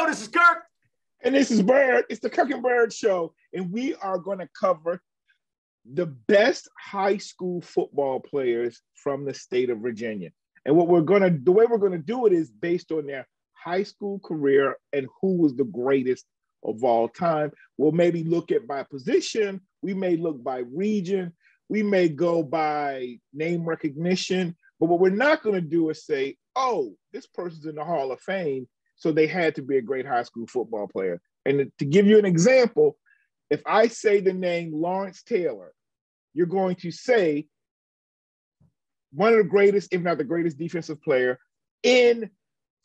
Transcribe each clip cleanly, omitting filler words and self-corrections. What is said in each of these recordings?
This is Kirk. And this is Bird. It's the Kirk and Bird Show. And we are going to cover the best high school football players from the state of Virginia. And the way we're going to do it is based on their high school career and who was the greatest of all time. We'll maybe look at by position. We may look by region. We may go by name recognition. But what we're not going to do is say, oh, this person's in the Hall of Fame, so they had to be a great high school football player. And to give you an example, if I say the name Lawrence Taylor, you're going to say one of the greatest, if not the greatest defensive player in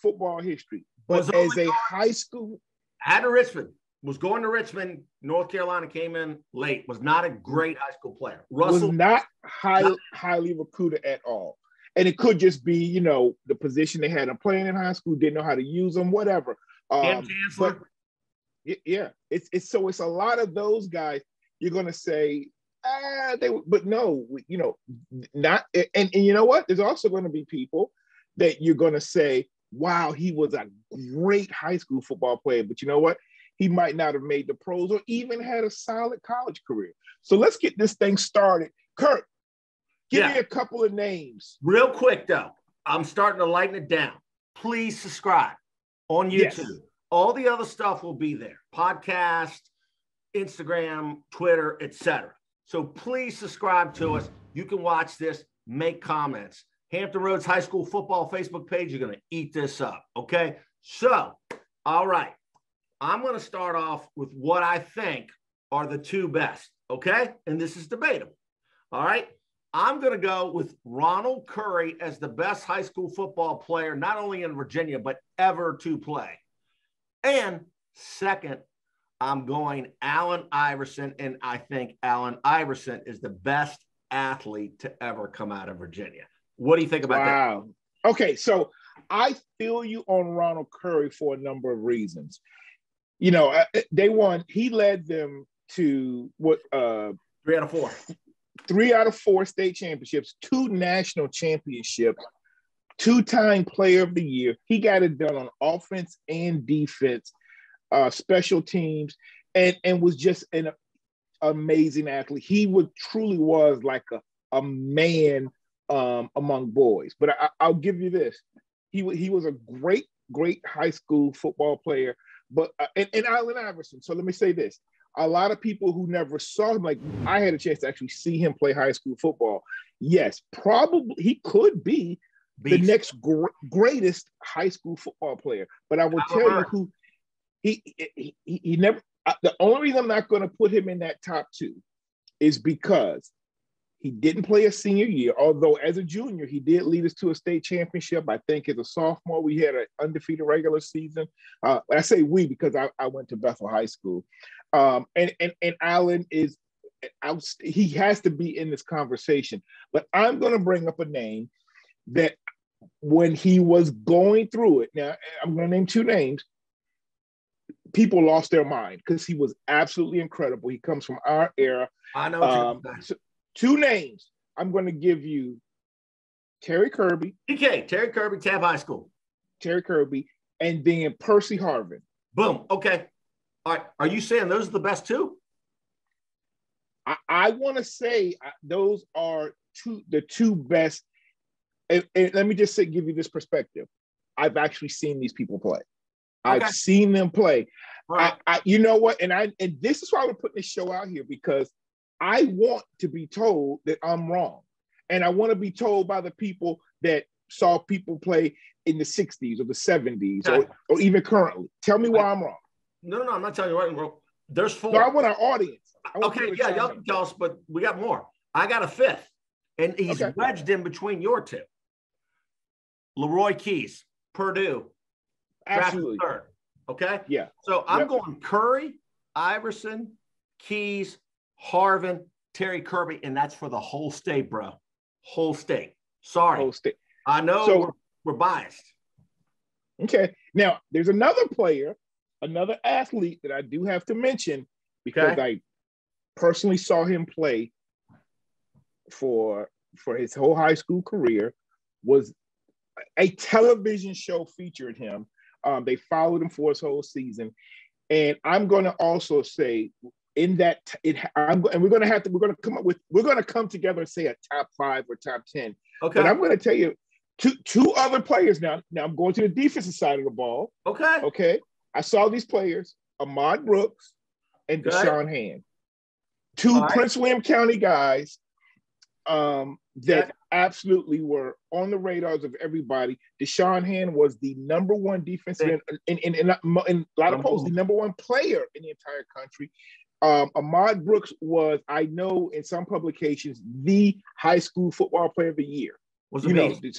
football history. But as a high school. Out of Richmond, was going to Richmond, North Carolina, came in late, was not a great high school player. Russell was not highly recruited at all. And it could just be, the position they had him playing in high school, didn't know how to use them, whatever. Chancellor. Yeah, it's a lot of those guys. You're going to say, but no, not. And you know what? There's also going to be people that you're going to say, wow, he was a great high school football player. But you know what? He might not have made the pros or even had a solid college career. So let's get this thing started. Kirk. Give me a couple of names. Real quick, though. I'm starting to lighten it down. Please subscribe on YouTube. Yes. All the other stuff will be there. Podcast, Instagram, Twitter, etc. So please subscribe to us. You can watch this, make comments. Hampton Roads High School Football Facebook page, you're going to eat this up, okay? So, all right. I'm going to start off with what I think are the two best, okay? And this is debatable, all right? I'm going to go with Ronald Curry as the best high school football player, not only in Virginia, but ever to play. And second, I'm going Allen Iverson, and I think Allen Iverson is the best athlete to ever come out of Virginia. What do you think about that? Wow. Okay, so I feel you on Ronald Curry for a number of reasons. They won. He led them to what? 3 out of 4. 3 out of 4 state championships, 2 national championships, 2-time player of the year. He got it done on offense and defense, special teams, and was just an amazing athlete. He truly was like a man among boys. But I'll give you this. He was a great high school football player, but and Allen Iverson. So let me say this. A lot of people who never saw him, like I had a chance to actually see him play high school football. Yes, probably he could be the next greatest high school football player. But I will tell you who he never. The only reason I'm not going to put him in that top 2 is because he didn't play a senior year. Although as a junior, he did lead us to a state championship. I think as a sophomore, we had an undefeated regular season. I say we because I went to Bethel High School. And Allen he has to be in this conversation. But I'm going to bring up a name that when he was going through it, now I'm going to name 2 names, people lost their mind because he was absolutely incredible. He comes from our era. I know. So 2 names. I'm going to give you Terry Kirby. TK, Terry Kirby, Tab High School. Terry Kirby, and then Percy Harden. Boom. Okay. All right. Are you saying those are the best 2? I want to say those are the 2 best. And let me just give you this perspective. I've actually seen these people play. Okay. I've seen them play. Right. You know what? And this is why we're putting this show out here, because I want to be told that I'm wrong. And I want to be told by the people that saw people play in the 60s or the 70s or even currently. Tell me why I'm wrong. No, I'm not telling you right, bro. There's 4. No, I want our audience. Okay, yeah, y'all can tell us, but we got more. I got a 5th, and he's wedged in between your 2. Leroy Keys, Purdue. Absolutely. Third. Okay? Yeah. So I'm going Curry, Iverson, Keys, Harvin, Terry Kirby, and that's for the whole state, bro. Whole state. Sorry. Whole state. I know we're biased. Okay. Now, there's another player, another athlete that I do have to mention because I personally saw him play for his whole high school career. Was a television show featured him. They followed him for his whole season. And I'm going to also say in that we're going to come together and say a top 5 or top 10. Okay. But I'm going to tell you two other players now. Now I'm going to the defensive side of the ball. Okay. Okay. I saw these players, Ahmad Brooks and Deshaun Hand. Two Prince William County guys that absolutely were on the radars of everybody. Deshaun Hand was the number one defensive in a lot of polls, the number one player in the entire country. Ahmad Brooks was, I know in some publications, the high school football player of the year. Was amazing.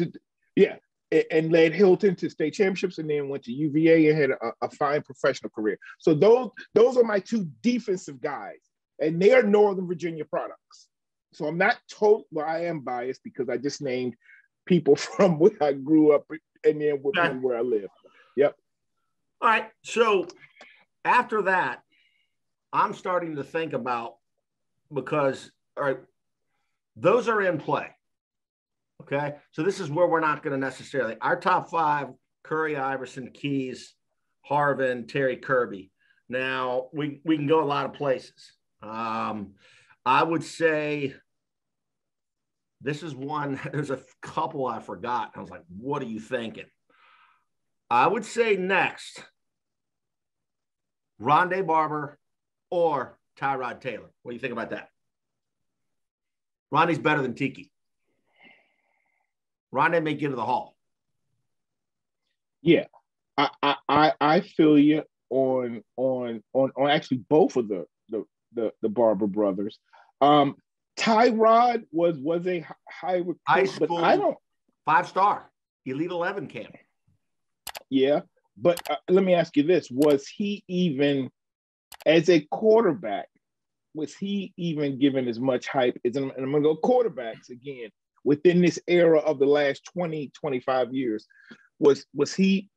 And led Hilton to state championships and then went to UVA and had a fine professional career. So those are my two defensive guys, and they are Northern Virginia products. So I'm not told, well, I am biased because I just named people from where I grew up and then where I live. Yep. All right. So after that, I'm starting to think about, because, all right, those are in play. Okay. So this is where we're not going to necessarily, our top 5, Curry, Iverson, Keys, Harvin, Terry Kirby. Now we can go a lot of places. I would say this is one, there's a couple I forgot. I was like, what are you thinking? I would say next, Rondae Barber or Tyrod Taylor. What do you think about that? Rondae's better than Tiki. Rondae may get to the Hall. Yeah, I feel you on actually both of the Barber brothers. Tyrod was a high recruit, high school, but I don't 5-star Elite 11 camp. Yeah, but let me ask you this: was he even as a quarterback? Was he even given as much hype as? And I'm going to go quarterbacks again within this era of the last 20, 25 years. Was he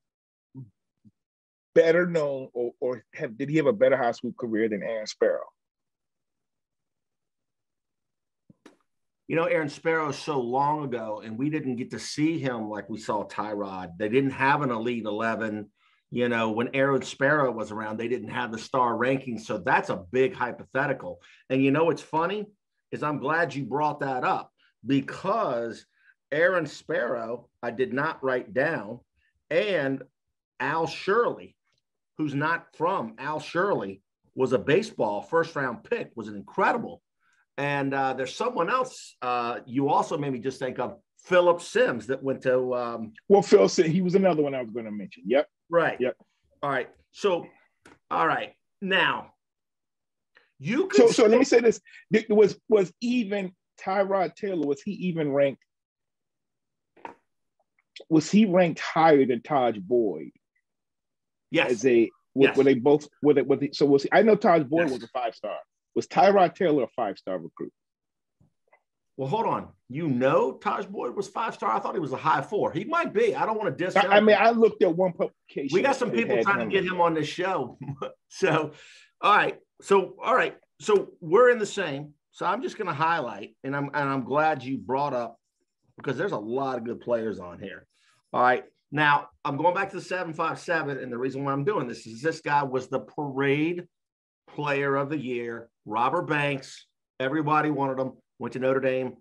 better known, or did he have a better high school career than Aaron Sparrow? You know, Aaron Sparrow is so long ago, and we didn't get to see him like we saw Tyrod. They didn't have an Elite 11. You know, when Aaron Sparrow was around, they didn't have the star rankings. So that's a big hypothetical. And you know what's funny is I'm glad you brought that up, because Aaron Sparrow, I did not write down, and Al Shirley, who's not from Al Shirley, was a baseball first-round pick, was an incredible. And there's someone else you also made me just think of, Philip Sims, that went to Phil Sims, he was another one I was going to mention. Yep. Right. Yep. All right. So, all right. Now, you could so let me say this. Was even Tyrod Taylor, was he even ranked? Was he ranked higher than Taj Boyd? Yes. Were they both? So was he? I know Taj Boyd was a 5-star. Was Tyrod Taylor a 5-star recruit? Well, hold on. You know Taj Boyd was 5-star? I thought he was a high 4. He might be. I don't want to diss him. I mean, I looked at one publication. We got some people trying to get him on this show. So, all right. So we're in the same. So I'm just going to highlight, and I'm glad you brought up, because there's a lot of good players on here. All right. Now, I'm going back to the 757, and the reason why I'm doing this is this guy was the parade player of the year, Robert Banks. Everybody wanted him. Went to Notre Dame,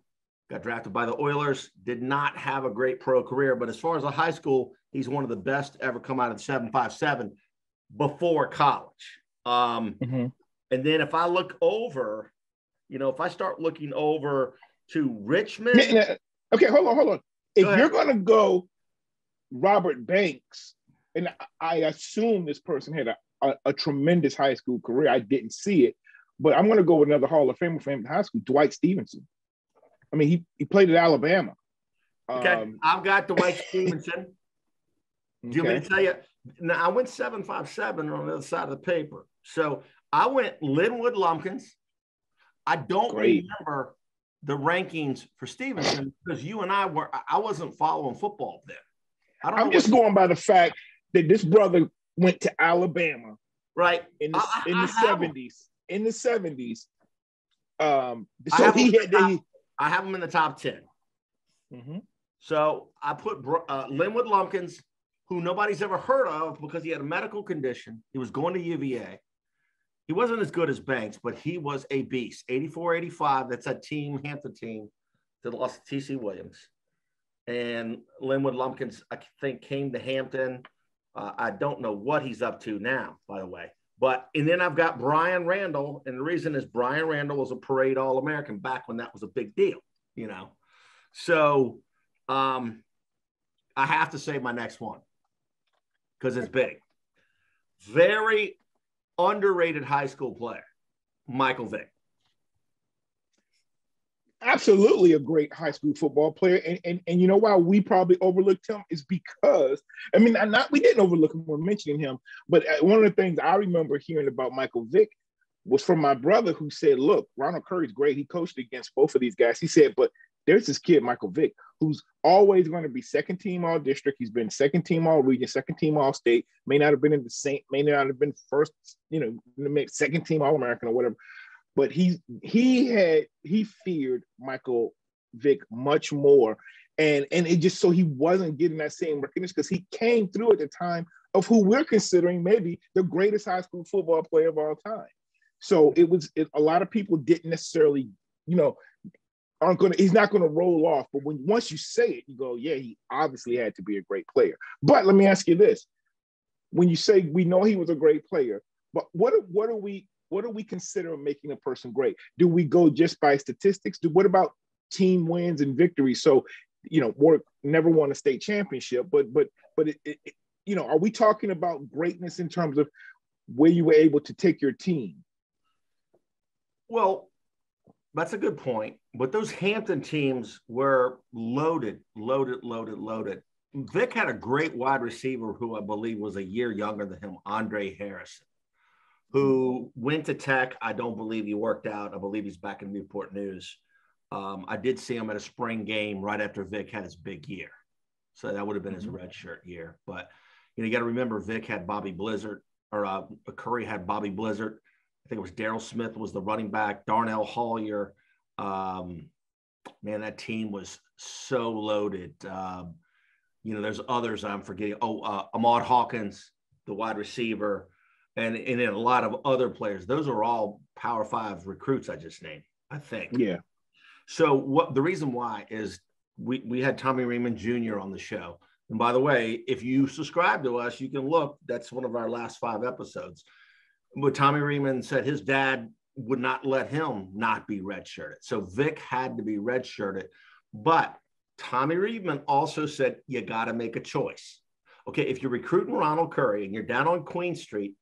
got drafted by the Oilers, did not have a great pro career. But as far as a high school, he's one of the best to ever come out of the 757 before college. And then if I look over, if I start looking over to Richmond. Okay, hold on. If you're going to go Robert Banks, and I assume this person had a tremendous high school career. I didn't see it. But I'm going to go with another Hall of Famer for him in high school, Dwight Stevenson. I mean, he played at Alabama. Okay, I've got Dwight Stevenson. Do you want me to tell you? Now, I went 757 on the other side of the paper. So I went Linwood Lumpkins. I don't remember the rankings for Stevenson because you and I wasn't following football then. I'm just going by the fact that this brother went to Alabama, right? In the 70s. In the 70s. So I have him in the top 10. Mm-hmm. So I put Linwood Lumpkins, who nobody's ever heard of because he had a medical condition. He was going to UVA. He wasn't as good as Banks, but he was a beast. 84-85, that's that team, Hampton team, that lost to T.C. Williams. And Linwood Lumpkins, I think, came to Hampton. I don't know what he's up to now, by the way. And then I've got Brian Randall, and the reason is Brian Randall was a parade All-American back when that was a big deal, you know. So I have to say my next one because it's big. Very underrated high school player, Michael Vick. Absolutely a great high school football player. And you know why we probably overlooked him is because, I mean, we didn't overlook him when mentioning him, but one of the things I remember hearing about Michael Vick was from my brother who said, look, Ronald Curry's great. He coached against both of these guys. He said, but there's this kid, Michael Vick, who's always going to be second team all district. He's been second team all region, second team all state, may not have been in the same, may not have been first, second team all American or whatever. But he feared Michael Vick much more. And it just so he wasn't getting that same recognition because he came through at the time of who we're considering maybe the greatest high school football player of all time. So a lot of people didn't necessarily, he's not going to roll off. But once you say it, you go, yeah, he obviously had to be a great player. But let me ask you this. When you say we know he was a great player, but what do we consider making a person great? Do we go just by statistics? What about team wins and victories? So, Warwick never won a state championship, but are we talking about greatness in terms of where you were able to take your team? Well, that's a good point. But those Hampton teams were loaded. Vick had a great wide receiver who I believe was a year younger than him, Andre Harrison, who went to Tech. I don't believe he worked out. I believe he's back in Newport News. I did see him at a spring game right after Vick had his big year. So that would have been his redshirt year. But, you got to remember Vick had Bobby Blizzard, or Curry had Bobby Blizzard. I think it was Daryl Smith was the running back, Darnell Hollier. Man, that team was so loaded. There's others I'm forgetting. Ahmad Hawkins, the wide receiver. And then a lot of other players. Those are all Power 5 recruits I just named, I think. Yeah. So the reason why is we had Tommy Riemann Jr. on the show. And by the way, if you subscribe to us, you can look. That's one of our last 5 episodes. But Tommy Riemann said his dad would not let him not be redshirted. So Vick had to be redshirted. But Tommy Riemann also said you got to make a choice. Okay, if you're recruiting Ronald Curry and you're down on Queen Street,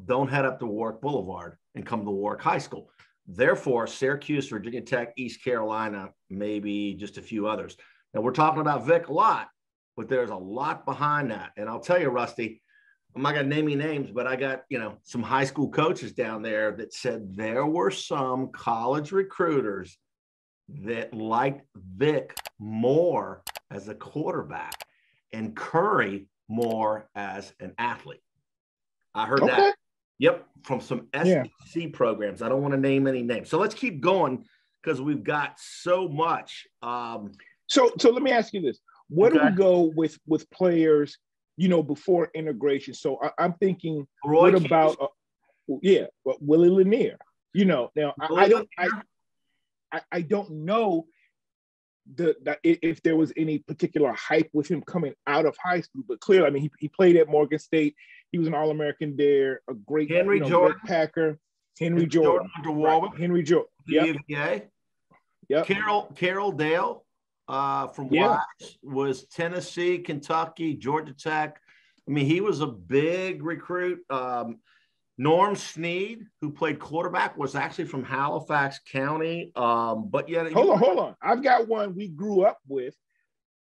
don't head up to Warwick Boulevard and come to Warwick High School. Therefore, Syracuse, Virginia Tech, East Carolina, maybe just a few others. Now, we're talking about Vick a lot, but there's a lot behind that. And I'll tell you, Rusty, I'm not going to name any names, but I got, some high school coaches down there that said there were some college recruiters that liked Vick more as a quarterback and Curry more as an athlete. I heard that. Yep, from some SEC programs. I don't want to name any names. So let's keep going because we've got so much. So let me ask you this. What do we go with players, before integration? So I'm thinking, what about, Willie Lanier? Now I don't know if there was any particular hype with him coming out of high school, but clearly, I mean, he played at Morgan State. He was an All-American there, a great Henry Jordan Packer. Henry Jordan. Henry Jordan. Yep. Carol Dale from Wise was Tennessee, Kentucky, Georgia Tech. I mean, he was a big recruit. Norm Snead, who played quarterback, was actually from Halifax County. But yeah, hold on. I've got one we grew up with.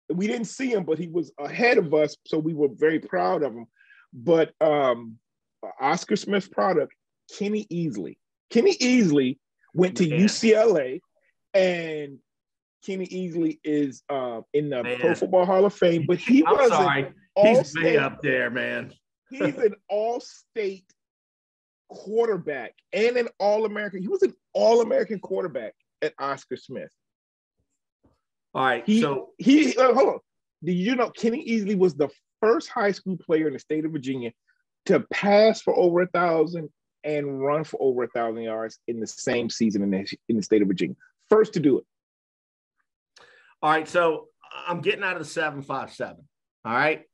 We didn't see him, but he was ahead of us, so we were very proud of him. But Oscar Smith product, Kenny Easley. Kenny Easley went to UCLA, and Kenny Easley is in the Pro Football Hall of Fame, but he wasn't He's way up there, man. He's an all-state quarterback and an All-American. He was an All-American quarterback at Oscar Smith. All right, hold on. Did you know Kenny Easley was the first high school player in the state of Virginia to pass for over 1,000 and run for over 1,000 yards in the same season in the state of Virginia? First to do it. All right, so I'm getting out of the 757. All right.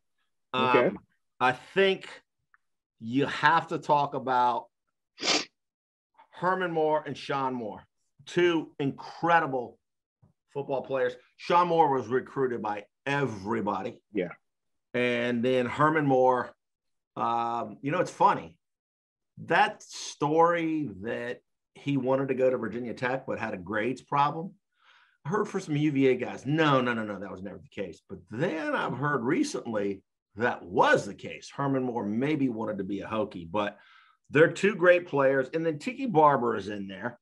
Okay. I think you have to talk about Herman Moore and Sean Moore, two incredible football players. Sean Moore was recruited by everybody. Yeah. And then Herman Moore, it's funny. That story that he wanted to go to Virginia Tech but had a grades problem, I heard for some UVA guys, no, that was never the case. But then I've heard recently that was the case. Herman Moore maybe wanted to be a Hokie, but they're two great players. And then Tiki Barber is in there.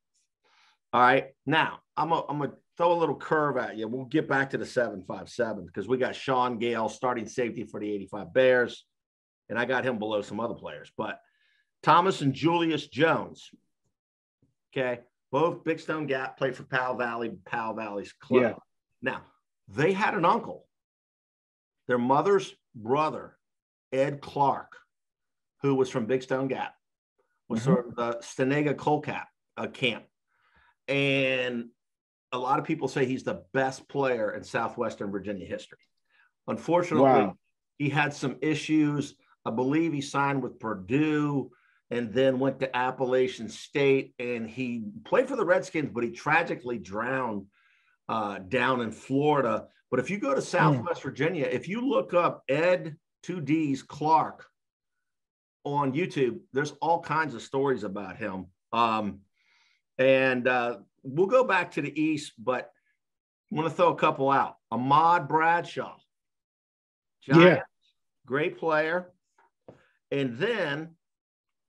All right. Now, I'm going to throw a little curve at you. We'll get back to the 757 because we got Sean Gale, starting safety for the 85 Bears, and I got him below some other players. But Thomas and Julius Jones, okay, both Big Stone Gap, played for Powell Valley's club. Yeah. Now, they had an uncle. Their mother's brother, Ed Clark, who was from Big Stone Gap, was sort of the Stenega Colcap camp. And a lot of people say he's the best player in Southwestern Virginia history. Unfortunately, he had some issues. I believe he signed with Purdue and then went to Appalachian State, and he played for the Redskins, but he tragically drowned down in Florida. But if you go to Southwest Virginia, if you look up Ed 2D's Clark on YouTube, there's all kinds of stories about him. We'll go back to the East, but I want to throw a couple out. Ahmad Bradshaw, Giants, great player. And then,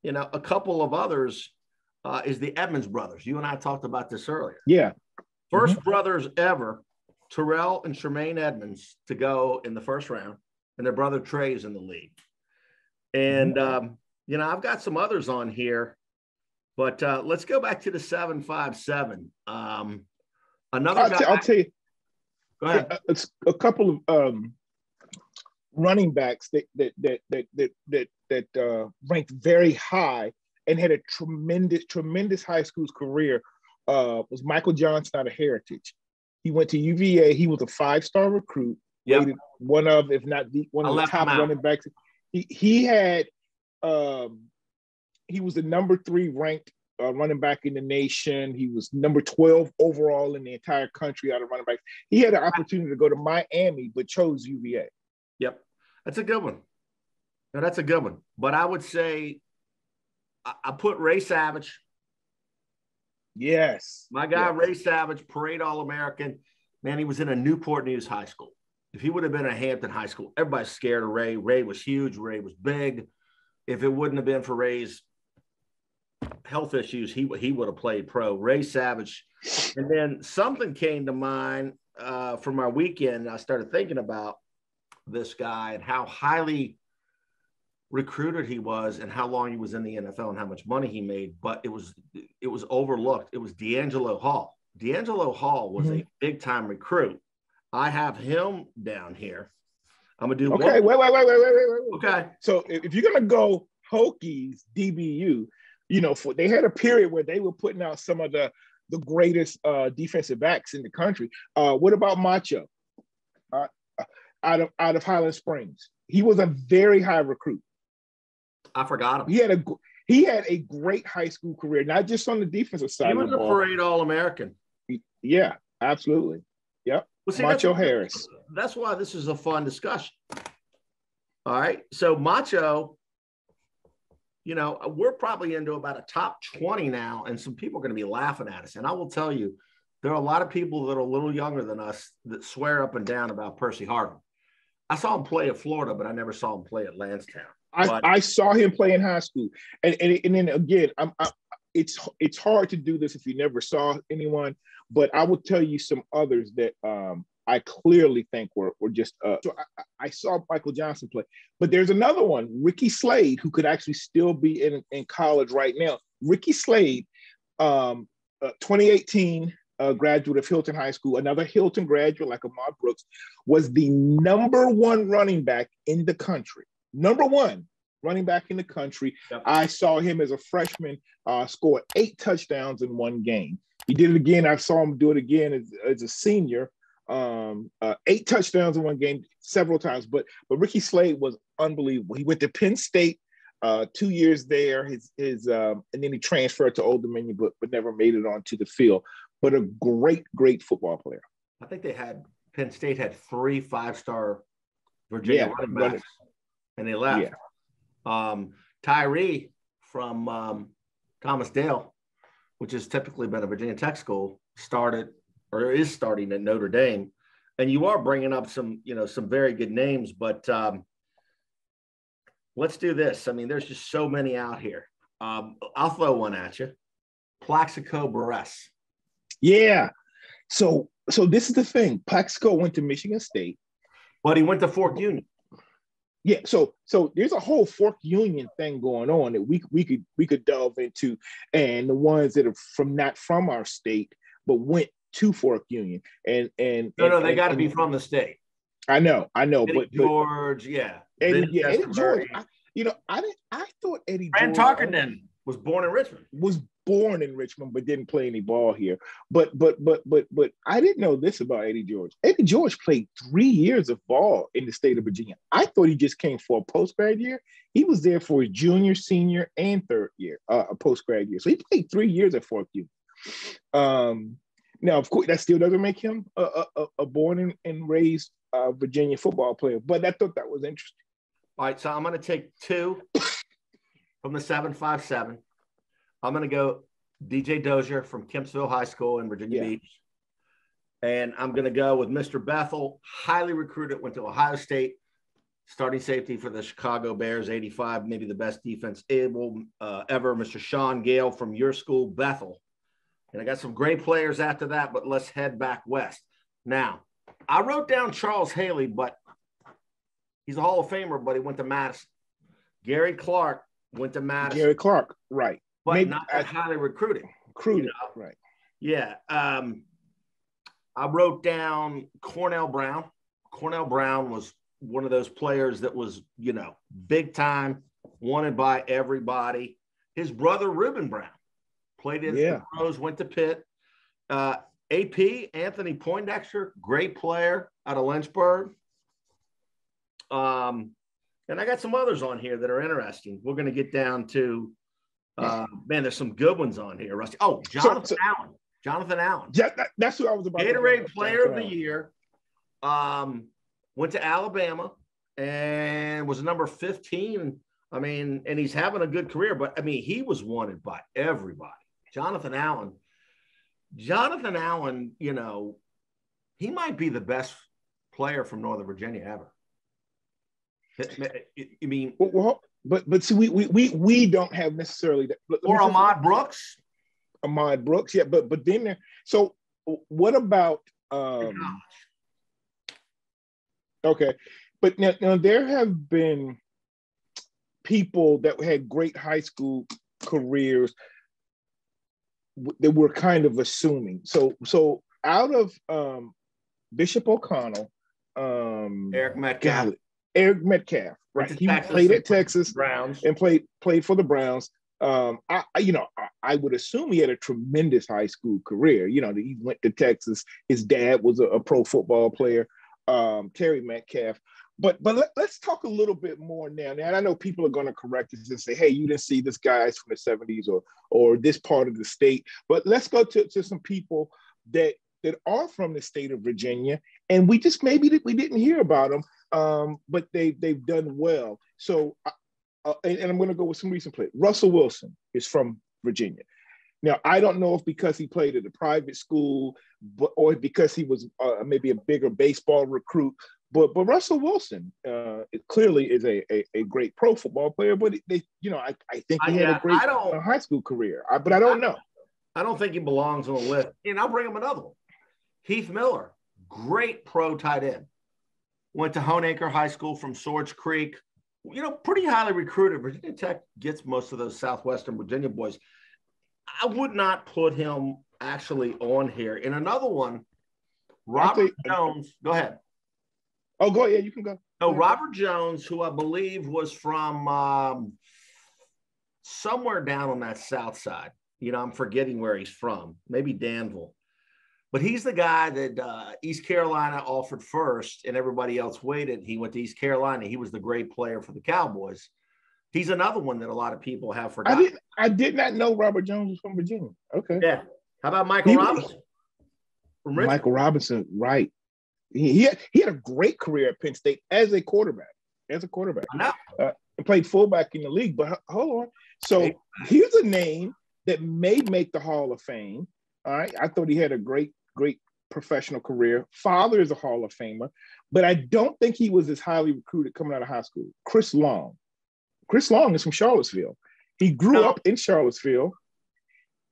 a couple of others is the Edmonds brothers. You and I talked about this earlier. Yeah. First brothers ever, Terrell and Tremaine Edmonds, to go in the first round, and their brother Trey is in the league. And, I've got some others on here, but let's go back to the 757. I'll tell you. Go ahead. It's a couple of running backs that ranked very high and had a tremendous high school career. Was Michael Johnson out of Heritage. He went to UVA. He was a 5-star recruit. Rated one of, if not one of the top running backs. He was the number 3 ranked running back in the nation. He was number 12 overall in the entire country out of running backs. He had an opportunity to go to Miami, but chose UVA. Yep. That's a good one. No, that's a good one. But I would say I put Ray Savage. Yes. My guy, Ray Savage, parade All-American. Man, he was in a Newport News high school. If he would have been at Hampton High School, everybody's scared of Ray. Ray was huge. Ray was big. If it wouldn't have been for Ray's health issues, he would have played pro. Ray Savage. And then something came to mind from our weekend. I started thinking about this guy and how highly recruited he was and how long he was in the NFL and how much money he made, but it was overlooked. It was D'Angelo Hall. D'Angelo Hall was a big time recruit. I have him down here. I'm gonna do okay. Wait. Okay. So if you're gonna go Hokies DBU, they had a period where they were putting out some of the greatest defensive backs in the country. What about Macho? Out of Highland Springs, he was a very high recruit. I forgot him. He had a great high school career, not just on the defensive side. He was a parade All-American. Yeah, absolutely. Yep. Well, see, Macho Harris. That's why this is a fun discussion. All right. So Macho, we're probably into about a top 20 now, and some people are going to be laughing at us. And I will tell you, there are a lot of people that are a little younger than us that swear up and down about Percy Harden. I saw him play at Florida, but I never saw him play at Lansdowne. I saw him play in high school, and then again, it's hard to do this if you never saw anyone, but I will tell you some others that I clearly think were just. So I saw Michael Johnson play, but there's another one, Ricky Slade, who could actually still be in college right now. Ricky Slade, 2018. Graduate of Hilton High School, another Hilton graduate like Ahmad Brooks, was the #1 running back in the country. #1 running back in the country. Yep. I saw him as a freshman score 8 touchdowns in one game. He did it again. I saw him do it again as a senior. 8 touchdowns in one game several times. But Ricky Slade was unbelievable. He went to Penn State, 2 years there. And then he transferred to Old Dominion, but never made it onto the field. But a great football player. I think Penn State had 3 5-star Virginia running backs, and they left. Yeah. Tyree from Thomas Dale, which has typically been a Virginia Tech school, is starting at Notre Dame. And you are bringing up some very good names, but let's do this. I mean, there's just so many out here. I'll throw one at you. Plaxico Burress. Yeah. So this is the thing. Plaxico went to Michigan State. But he went to Fork Union. Yeah. So there's a whole Fork Union thing going on that we could delve into, and the ones that are not from our state, but went to Fork Union. And they got to be from the state. I know. Eddie George, yeah. Eddie George. I thought Eddie George. Tarkenton was born in Richmond. But didn't play any ball here. But I didn't know this about Eddie George. Eddie George played 3 years of ball in the state of Virginia. I thought he just came for a post-grad year. He was there for his junior, senior, and third year, a post-grad year. So he played 3 years at Fork U. Now, of course, that still doesn't make him a born and raised Virginia football player. But I thought that was interesting. All right, so I'm going to take 2 from the 757. I'm going to go DJ Dozier from Kempsville High School in Virginia Beach. And I'm going to go with Mr. Bethel, highly recruited, went to Ohio State, starting safety for the Chicago Bears, 85, maybe the best defense ever, Mr. Sean Gale from your school, Bethel. And I got some great players after that, but let's head back west. Now, I wrote down Charles Haley, but he's a Hall of Famer, but he went to Madison. Gary Clark went to Madison. Gary Clark, right. But maybe not that highly recruited. Right. Yeah. I wrote down Cornell Brown. Cornell Brown was one of those players that was, big time, wanted by everybody. His brother, Reuben Brown, played in the pros, went to Pitt. AP, Anthony Poindexter, great player out of Lynchburg. And I got some others on here that are interesting. We're going to get down to there's some good ones on here, Rusty. Oh, Jonathan Allen. Jonathan Allen. Yeah, that's who I was about. Gatorade Player of the Year. Went to Alabama and was number 15. I mean, and he's having a good career, but I mean, he was wanted by everybody. Jonathan Allen, he might be the best player from Northern Virginia ever. I mean, but see, we don't have necessarily that. Or Ahmad Brooks. Ahmad Brooks, yeah, but then there. So what about? Okay, but now there have been people that had great high school careers that we're kind of assuming. So out of Bishop O'Connell, Eric Metcalf. Right? He played at Texas Browns and played for the Browns. I would assume he had a tremendous high school career. He went to Texas. His dad was a pro football player, Terry Metcalf. But let's talk a little bit more now. Now, I know people are going to correct us and say, hey, you didn't see this guy's from the 70s or this part of the state. But let's go to some people that are from the state of Virginia, and we just maybe we didn't hear about them, but they've done well. So, and I'm going to go with some recent play. Russell Wilson is from Virginia. Now, I don't know if because he played at a private school, or because he was maybe a bigger baseball recruit. But Russell Wilson it clearly is a great pro football player. But I think he had a great high school career. But I don't know. I don't think he belongs on the list. And I'll bring him another one. Heath Miller, great pro tight end. Went to Honeacre High School from Swords Creek. Pretty highly recruited. Virginia Tech gets most of those Southwestern Virginia boys. I would not put him actually on here. And another one, Robert Jones. Go ahead. Oh, go ahead. You can go. No, Robert Jones, who I believe was from somewhere down on that south side. I'm forgetting where he's from. Maybe Danville. But he's the guy that East Carolina offered first, and everybody else waited. He went to East Carolina. He was the great player for the Cowboys. He's another one that a lot of people have forgotten. I did not know Robert Jones was from Virginia. Okay. Yeah. How about Michael Robinson? Michael Robinson, right. He had a great career at Penn State as a quarterback. I know. Played fullback in the league. But hold on. So here's a name that may make the Hall of Fame. All right. I thought he had a great professional career. Father is a Hall of Famer, but I don't think he was as highly recruited coming out of high school. Chris Long. Chris Long is from Charlottesville. He grew up in Charlottesville.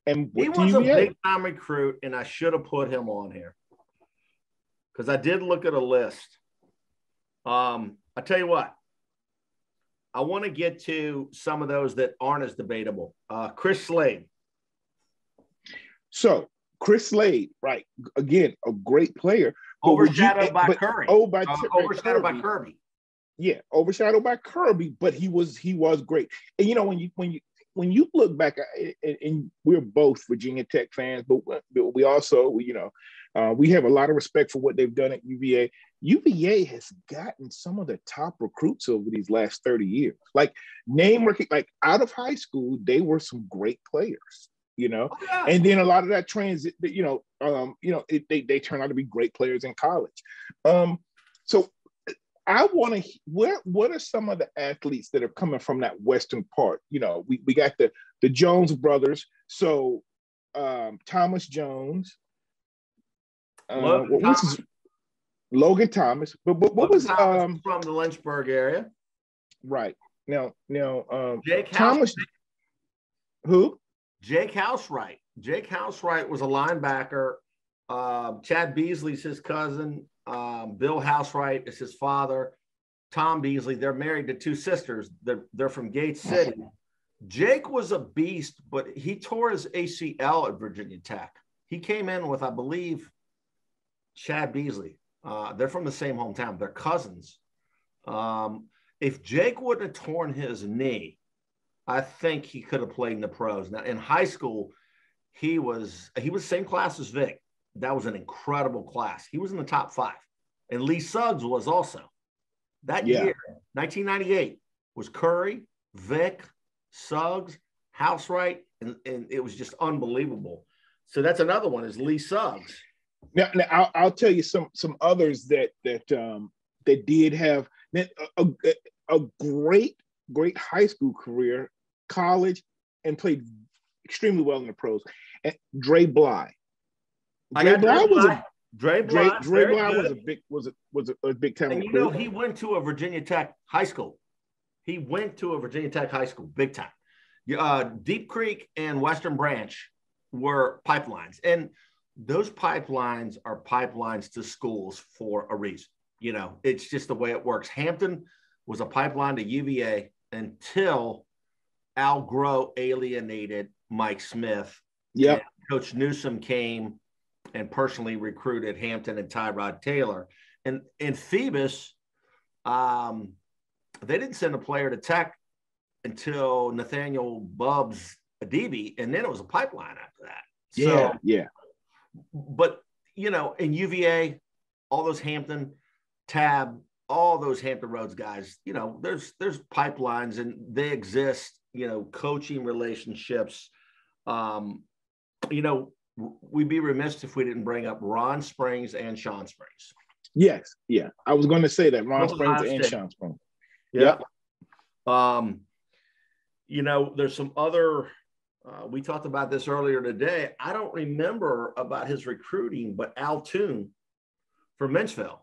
And he was a big-time recruit, and I should have put him on here because I did look at a list. I tell you what, I want to get to some of those that aren't as debatable. Chris Slade. So Chris Slade, right? Again, a great player. Overshadowed by Kirby. Overshadowed by Kirby. Yeah, overshadowed by Kirby, but he was great. And when you look back, and we're both Virginia Tech fans, but we also we have a lot of respect for what they've done at UVA. UVA has gotten some of the top recruits over these last 30 years. Like out of high school, they were some great players. And then a lot of that transit, they turn out to be great players in college. So I want to. What are some of the athletes that are coming from that western part? We got the Jones brothers. So Thomas Jones. Logan Thomas. But what was from the Lynchburg area? Right now. Jake Thomas. Who? Jake Housewright. Jake Housewright was a linebacker. Chad Beasley's his cousin. Bill Housewright is his father. Tom Beasley. They're married to two sisters. They're from Gate City. Jake was a beast, but he tore his ACL at Virginia Tech. He came in with, I believe, Chad Beasley. They're from the same hometown. They're cousins. If Jake wouldn't have torn his knee, I think he could have played in the pros. Now, in high school, he was same class as Vick. That was an incredible class. He was in the top 5. And Lee Suggs was also. That year, 1998, was Curry, Vick, Suggs, Housewright, and it was just unbelievable. So that's another one is Lee Suggs. Now I'll tell you some others that did have a great high school career, college, and played extremely well in the pros. And Dre Bly. Dre Bly was a big time. And he went to a Virginia Tech high school. Big time. Deep Creek and Western Branch were pipelines, and those pipelines are pipelines to schools for a reason. It's just the way it works. Hampton was a pipeline to UVA until Al Groh alienated Mike Smith. Yeah, Coach Newsom came and personally recruited Hampton and Tyrod Taylor. And in Phoebus, they didn't send a player to Tech until Nathaniel Bubbs Adibi, and then it was a pipeline after that. Yeah. But, in UVA, all those Hampton, Tab, all those Hampton Roads guys, there's pipelines and they exist, coaching relationships. We'd be remiss if we didn't bring up Ron Springs and Sean Springs. Yes. Yeah. I was going to say that Ron Springs and Sean Springs. Yeah. There's some other we talked about this earlier today. I don't remember about his recruiting, but Al Toon from Menchville,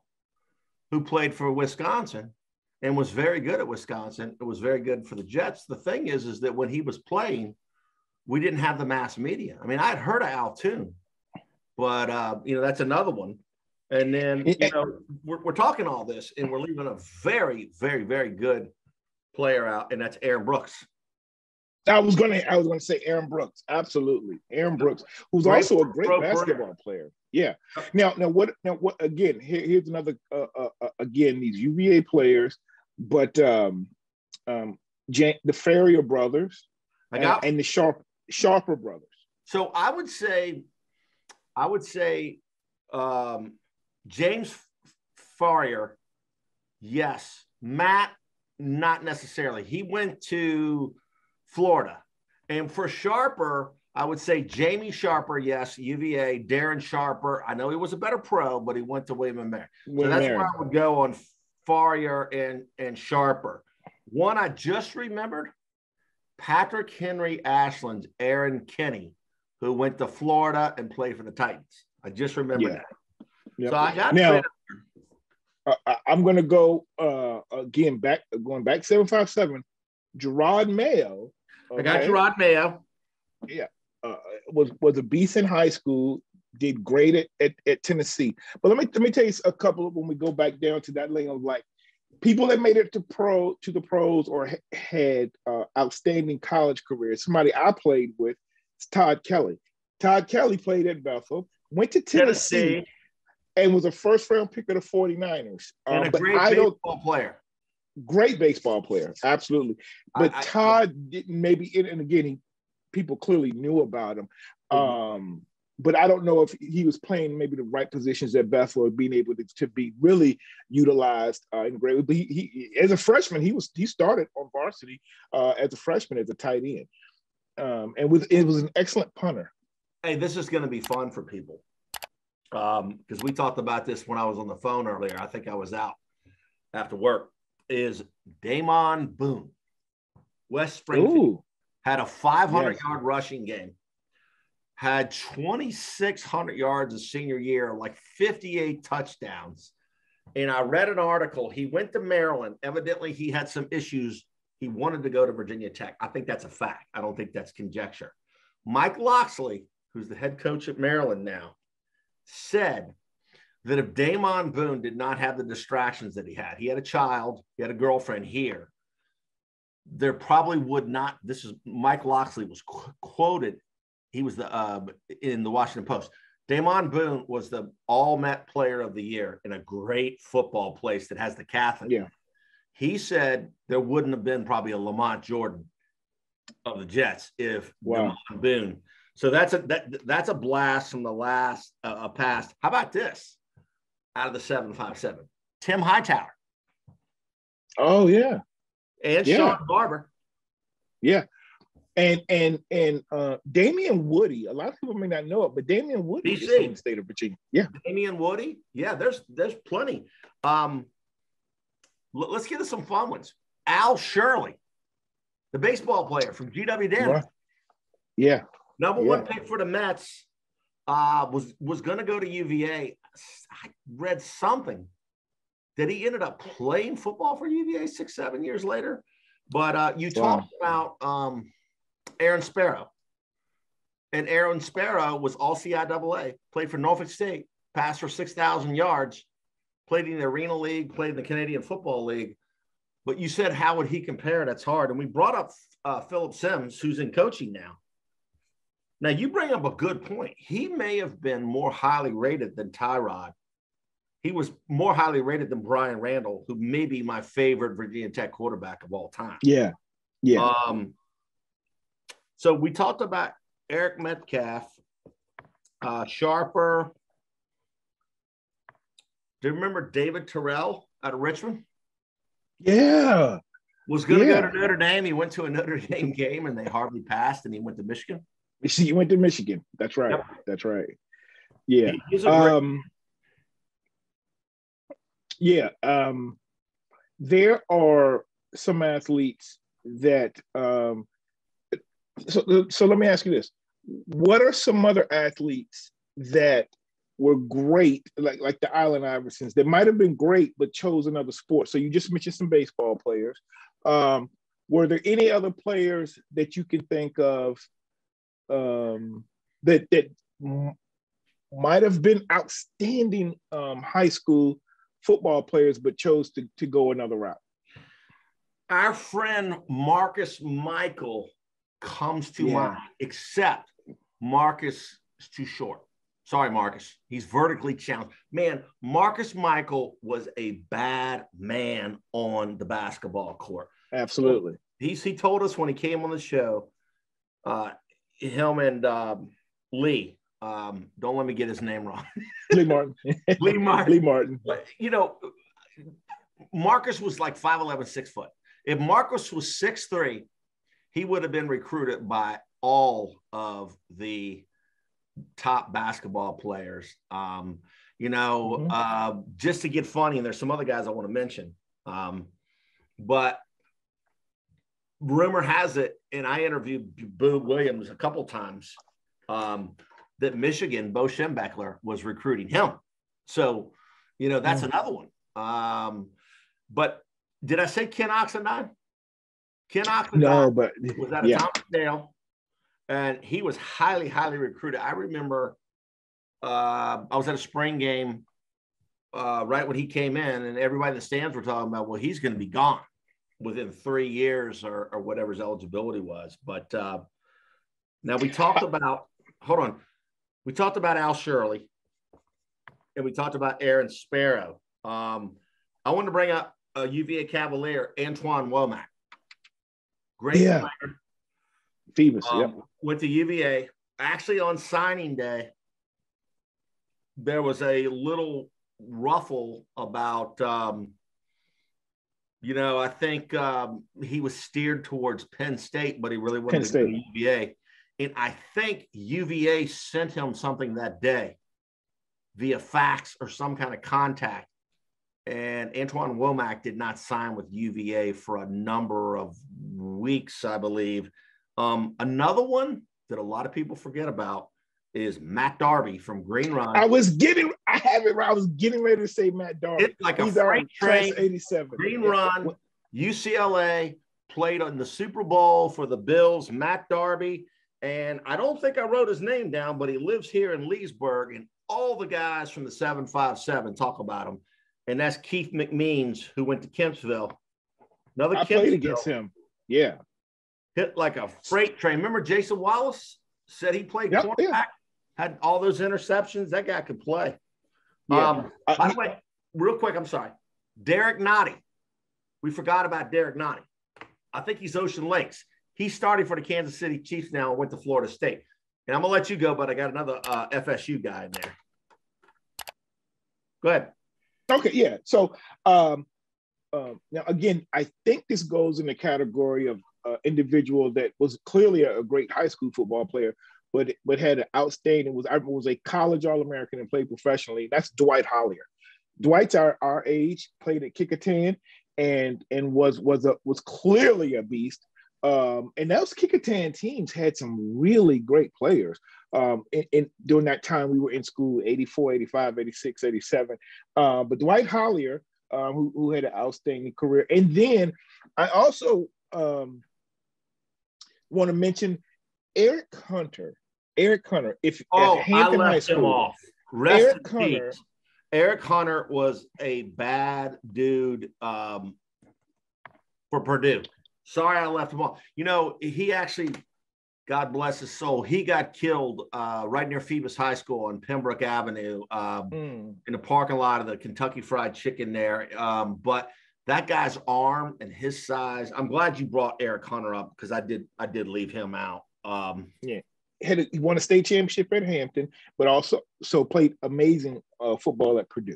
who played for Wisconsin and was very good at Wisconsin. It was very good for the Jets. The thing is that when he was playing, we didn't have the mass media. I mean, I'd heard of Al Toon, but, that's another one. And then, we're talking all this, and we're leaving a very, very, very good player out, and that's Aaron Brooks. I was gonna say Aaron Brooks. Absolutely. Aaron Brooks, who's also a great basketball player. Yeah. Now what again, here's another again, these UVA players, but the Ferrier brothers and the Sharper brothers. So I would say James Ferrier, yes. Matt, not necessarily. He went to Florida. And for Sharper, I would say Jamie Sharper, yes, UVA. Darren Sharper, I know he was a better pro, but he went to William & Mary. So that's where I would go on Ferrier and Sharper. One I just remembered, Patrick Henry Ashland's Aaron Kinney, who went to Florida and played for the Titans. I just remember that. Yep. So I got now. I'm going to go again going back 757. Gerard Mayo. Okay. I got Gerard Mayo. Yeah, was a beast in high school. Did great at Tennessee. But let me tell you a couple of when we go back down to that lane of like people that made it to the pros or had outstanding college careers. Somebody I played with is Todd Kelly. Todd Kelly played at Bethel, went to Tennessee. And was a first-round pick of the 49ers. And a great baseball player. Great baseball player, absolutely. But Todd didn't maybe, and again, people clearly knew about him. But I don't know if he was playing maybe the right positions at Bethel or being able to be really utilized in great. But he as a freshman, he started on varsity as a freshman as a tight end. And it was an excellent punter. Hey, this is going to be fun for people. Because we talked about this when I was on the phone earlier. I think I was out after work. Is Damon Boone, West Springfield, had a 500-yard rushing game, had 2,600 yards his senior year, like 58 touchdowns. And I read an article. He went to Maryland. Evidently, he had some issues. He wanted to go to Virginia Tech. I think that's a fact. I don't think that's conjecture. Mike Loxley, who's the head coach at Maryland now, said that if Damon Boone did not have the distractions that he had a child, he had a girlfriend here, there probably would not. This is Mike Loxley was quoted. He was in the Washington Post. Damon Boone was the All-Met Player of the Year in a great football place that has the Catholic. Yeah. He said there wouldn't have been probably a Lamont Jordan of the Jets if Damon Boone. So that's a blast from the last past. How about this? Out of the 757, Tim Hightower. Oh yeah, and Sean Barber. Yeah, and Damian Woody. A lot of people may not know it, but Damian Woody is from the state of Virginia. Yeah, Damian Woody. Yeah, there's plenty. Let's get to some fun ones. Al Shirley, the baseball player from GW Danville. Yeah. Number one pick for the Mets, was going to go to UVA. I read something that he ended up playing football for UVA 6-7 years later. But you talked about Aaron Sparrow. And Aaron Sparrow was all CIAA, played for Norfolk State, passed for 6,000 yards, played in the Arena League, played in the Canadian Football League. But you said, how would he compare? That's hard. And we brought up Philip Sims, who's in coaching now. Now, you bring up a good point. He may have been more highly rated than Tyrod. He was more highly rated than Brian Randall, who may be my favorite Virginia Tech quarterback of all time. Yeah. So we talked about Eric Metcalf, Sharper. Do you remember David Terrell out of Richmond? Yeah. Was going to go to Notre Dame. He went to a Notre Dame game, and they hardly passed, and he went to Michigan. You went to Michigan. That's right. Yep. That's right. Yeah. There are some athletes that So let me ask you this: what are some other athletes that were great, like the Allen Iversons, that might have been great but chose another sport? So you just mentioned some baseball players. Were there any other players that you can think of that might have been outstanding high school football players but chose to go another route? Our friend Marcus Michael comes to mind, except Marcus is too short. Sorry, Marcus. He's vertically challenged. Man, Marcus Michael was a bad man on the basketball court. Absolutely. So he told us when he came on the show, him and Lee, don't let me get his name wrong. Lee Martin. Lee Martin. Lee Martin. But, Marcus was like 5'11", 6 foot. If Marcus was 6'3", he would have been recruited by all of the top basketball players. Just to get funny, and there's some other guys I want to mention. But rumor has it, and I interviewed Boo Williams a couple times, that Michigan, Bo Schembechler, was recruiting him. So, that's another one. But did I say Ken Oxendine? Ken Oxendine was out of Thomas Dale, and he was highly, highly recruited. I remember I was at a spring game right when he came in, and everybody in the stands were talking about, well, he's going to be gone within 3 years or whatever his eligibility was. But now we talked about Al Shirley, and we talked about Aaron Sparrow. I wanted to bring up a UVA Cavalier, Antoine Womack. Great player. Phoebus, went to UVA. Actually, on signing day, there was a little ruffle about, I think he was steered towards Penn State, but he really wanted to go to UVA. And I think UVA sent him something that day via fax or some kind of contact. And Antoine Womack did not sign with UVA for a number of weeks, I believe. Another one that a lot of people forget about is Matt Darby from Green Run. I was getting ready to say Matt Darby. It's like a freight train. 87. Green Run, UCLA, played on the Super Bowl for the Bills, Matt Darby. And I don't think I wrote his name down, but he lives here in Leesburg, and all the guys from the 757 talk about him. And that's Keith McMeans, who went to Kempsville. I played against him. Yeah. Hit like a freight train. Remember Jason Wallace said he played quarterback, had all those interceptions? That guy could play. Yeah. By the way, real quick, I'm sorry. Derek Nottie. We forgot about Derek Nottie. I think he's Ocean Lakes. He's starting for the Kansas City Chiefs now and went to Florida State. And I'm going to let you go, but I got another FSU guy in there. Go ahead. Okay, yeah. So now, again, I think this goes in the category of individual that was clearly a great high school football player, but had an outstanding, was a college All-American and played professionally. That's Dwight Hollier. Dwight's our age, played at Kecoughtan, and was clearly a beast. And those Kecoughtan teams had some really great players. During that time we were in school, 84, 85, 86, 87. But Dwight Hollier, who had an outstanding career. And then I also want to mention Eric Hunter. At Hampton High School. Eric Hunter was a bad dude for Purdue. Sorry, I left him off. He actually, God bless his soul, he got killed right near Phoebus High School on Pembroke Avenue in the parking lot of the Kentucky Fried Chicken there. But that guy's arm and his size, I'm glad you brought Eric Hunter up because I did leave him out. He won a state championship at Hampton, but also played amazing football at Purdue.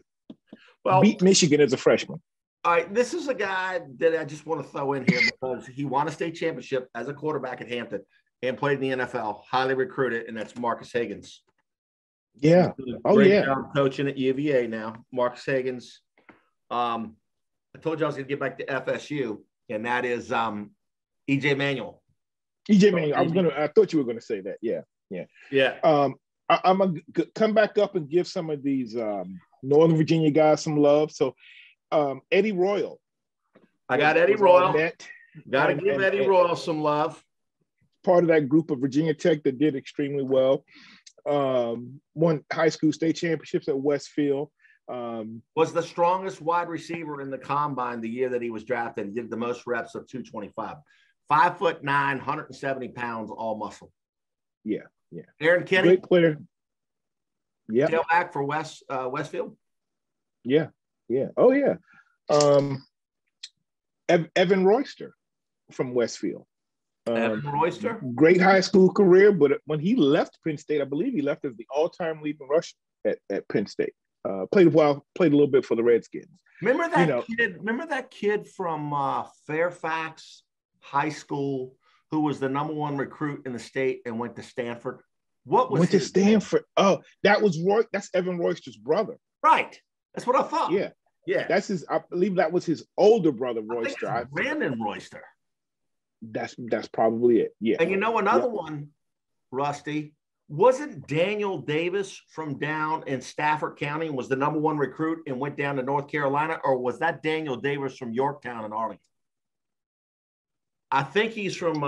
Well, beat Michigan as a freshman. All right, this is a guy that I just want to throw in here because he won a state championship as a quarterback at Hampton and played in the NFL, highly recruited, and that's Marcus Higgins. Yeah. Great job coaching at UVA now. Marcus Higgins. I told you I was going to get back to FSU, and that is E.J. Manuel. EJ Manuel. I thought you were gonna say that. Yeah. I'm gonna come back up and give some of these Northern Virginia guys some love. So Eddie Royal. I got Eddie Royal. Got to give Eddie Royal some love. Part of that group of Virginia Tech that did extremely well. Won high school state championships at Westfield. Was the strongest wide receiver in the combine the year that he was drafted. He did the most reps of 225. 5'9", 170 pounds, all muscle. Yeah. Aaron Kenny, great player. Yeah. Tailback for Westfield. Yeah. Oh yeah. Evan Royster from Westfield. Evan Royster, great high school career, but when he left Penn State, I believe he left as the all-time leading rusher at Penn State. Played a little bit for the Redskins. Remember that kid from Fairfax High School who was the #1 recruit in the state and went to Stanford? Went to Stanford. Oh, that's Evan Royster's brother. Right. That's what I thought. Yeah. That's I believe that was his older brother, Royster. Brandon Royster. That's probably it. Yeah. And another one, Rusty, wasn't Daniel Davis from down in Stafford County and was the #1 recruit and went down to North Carolina, or was that Daniel Davis from Yorktown and Arlington? I think he's from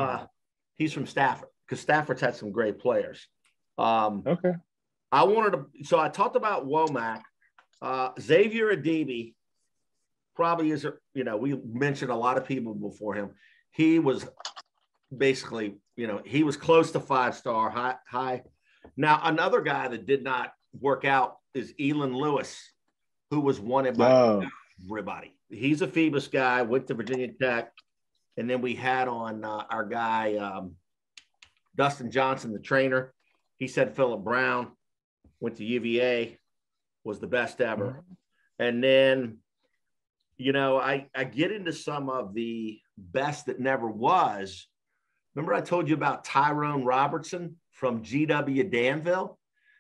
Stafford, because Stafford's had some great players. Okay. I talked about Womack. Xavier Adibi probably is, we mentioned a lot of people before him. He was basically, he was close to 5-star high. Now, another guy that did not work out is Elon Lewis, who was wanted by everybody. He's a Phoebus guy, went to Virginia Tech. And then we had on our guy, Dustin Johnson, the trainer. He said Phillip Brown went to UVA, was the best ever. Mm-hmm. And then, I get into some of the best that never was. Remember I told you about Tyrone Robertson from GW Danville?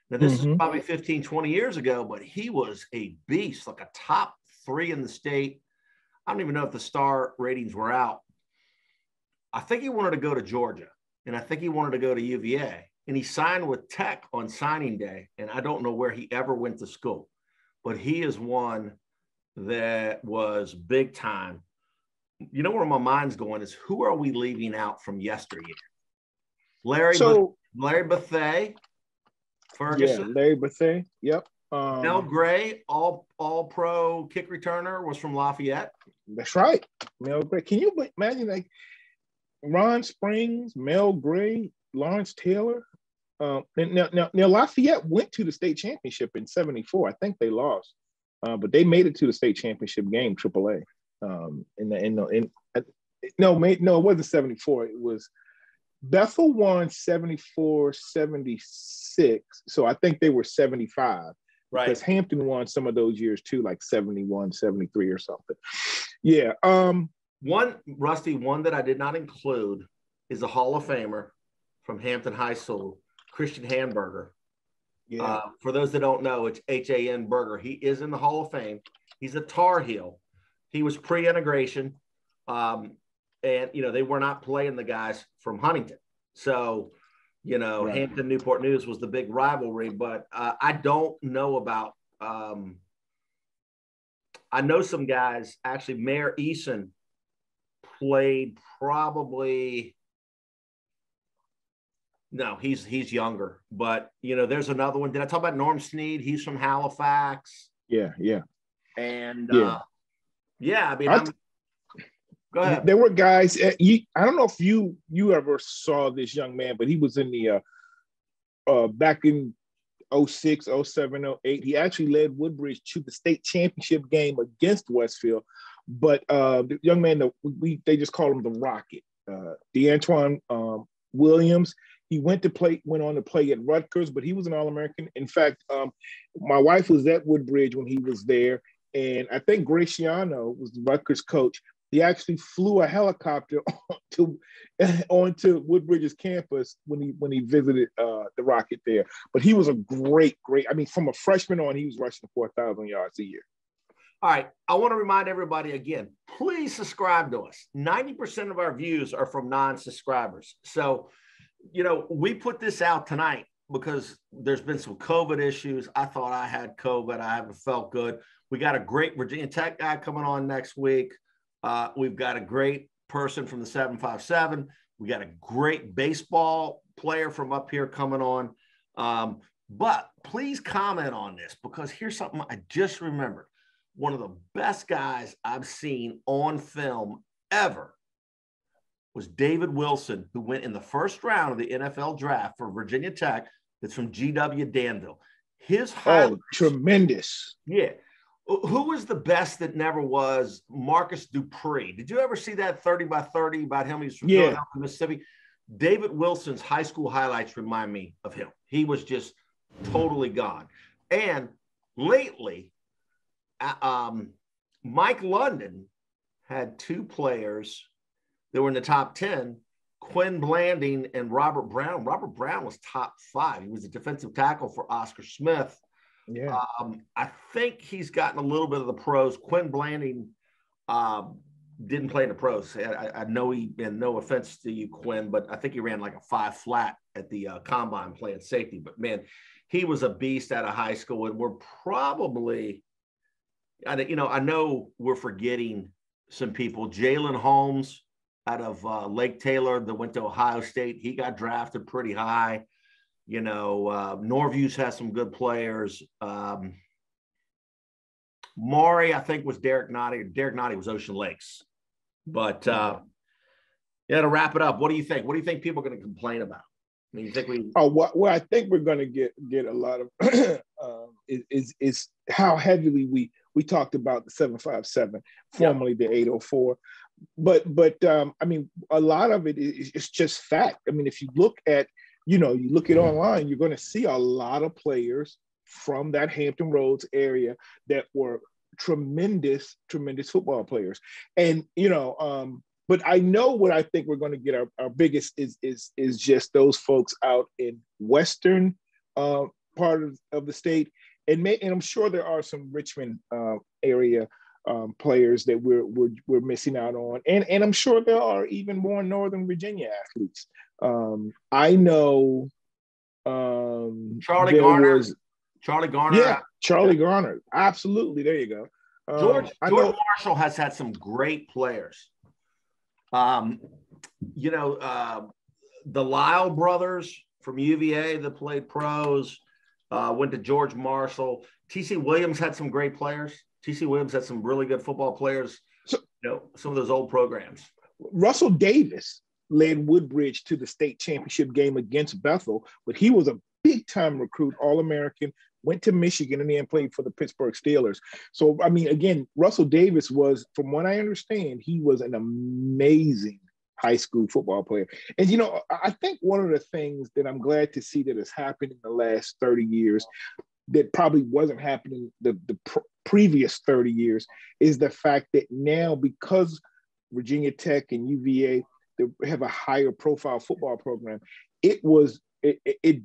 Now, this is probably 15, 20 years ago, but he was a beast, like a top 3 in the state. I don't even know if the star ratings were out. I think he wanted to go to Georgia, and I think he wanted to go to UVA, and he signed with Tech on signing day, and I don't know where he ever went to school, but he is one that was big time. Where my mind's going is, who are we leaving out from yesteryear? Larry Bethea, Ferguson. Yeah, Larry Bethea, yep. Mel Gray, all pro kick returner, was from Lafayette. That's right, Mel Gray. Can you imagine, Ron Springs, Mel Gray, Lawrence Taylor? Now Lafayette went to the state championship in '74. I think they lost, but they made it to the state championship game, AAA. No, it wasn't '74. It was Bethel won 74, 76. So I think they were 75. Right. Because Hampton won some of those years too, like 71, 73 or something. Yeah. One that I did not include is a Hall of Famer from Hampton High School, Christian Hamburger. Yeah. For those that don't know, it's H-A-N Burger. He is in the Hall of Fame. He's a Tar Heel. He was pre-integration. And, they were not playing the guys from Huntington. So, right. Hampton Newport News was the big rivalry. But I don't know about I know some guys, actually, Mayor Eason played probably – no, he's younger. But, there's another one. Did I talk about Norm Snead? He's from Halifax. Yeah. And, go ahead. There were guys – I don't know if you ever saw this young man, but he was in the back in 06, 07, 08. He actually led Woodbridge to the state championship game against Westfield. But the young man, they just call him the Rocket. DeAntoine Williams. He went on to play at Rutgers, but he was an All-American. In fact, my wife was at Woodbridge when he was there, and I think Graciano was the Rutgers coach. He actually flew a helicopter onto Woodbridge's campus when he visited the Rocket there. But he was a great. I mean, from a freshman on, he was rushing 4,000 yards a year. All right. I want to remind everybody again, please subscribe to us. 90% of our views are from non-subscribers. So, we put this out tonight because there's been some COVID issues. I thought I had COVID. I haven't felt good. We got a great Virginia Tech guy coming on next week. We've got a great person from the 757. We got a great baseball player from up here coming on. But please comment on this, because here's something I just remembered. One of the best guys I've seen on film ever was David Wilson, who went in the first round of the NFL draft for Virginia Tech. That's from Gw Danville. His highlights, tremendous. Yeah. Who was the best that never was? Marcus Dupree. Did you ever see that 30 by 30 about him? He's from Philadelphia, Mississippi. David Wilson's high school highlights remind me of him. He was just totally gone. And lately, Mike London had two players that were in the top 10, Quinn Blanding and Robert Brown. Robert Brown was top 5. He was a defensive tackle for Oscar Smith. Yeah. I think he's gotten a little bit of the pros. Quinn Blanding didn't play in the pros. I know and no offense to you, Quinn, but I think he ran like a 5 flat at the combine playing safety. But man, he was a beast out of high school, and we're probably, I know we're forgetting some people. Jalen Holmes out of Lake Taylor that went to Ohio State. He got drafted pretty high. Norview's has some good players. Maury, I think, was Derek Nottie. Derek Nottie was Ocean Lakes. But to wrap it up, what do you think? What do you think people are going to complain about? I mean, you think we? Well, I think we're going to get a lot of is how heavily we talked about the 757, formerly the 804. But I mean, a lot of it is just fact. I mean, if you look at you look at online, you're going to see a lot of players from that Hampton Roads area that were tremendous football players. And, but I know what I think we're going to get our biggest is just those folks out in Western part of the state. And I'm sure there are some Richmond area players that we're missing out on. And I'm sure there are even more Northern Virginia athletes. I know Charlie Garner. Yeah, Charlie Garner. Absolutely. There you go. George Marshall has had some great players. The Lyle brothers from UVA that played pros went to George Marshall. T.C. Williams had some great players. T.C. Williams had some really good football players. Some of those old programs. Russell Davis led Woodbridge to the state championship game against Bethel, but he was a big-time recruit, All-American, went to Michigan, and then played for the Pittsburgh Steelers. So, I mean, again, Russell Davis was, from what I understand, he was an amazing high school football player. And, I think one of the things that I'm glad to see that has happened in the last 30 years that probably wasn't happening the previous 30 years is the fact that now, because Virginia Tech and UVA they have a higher profile football program, it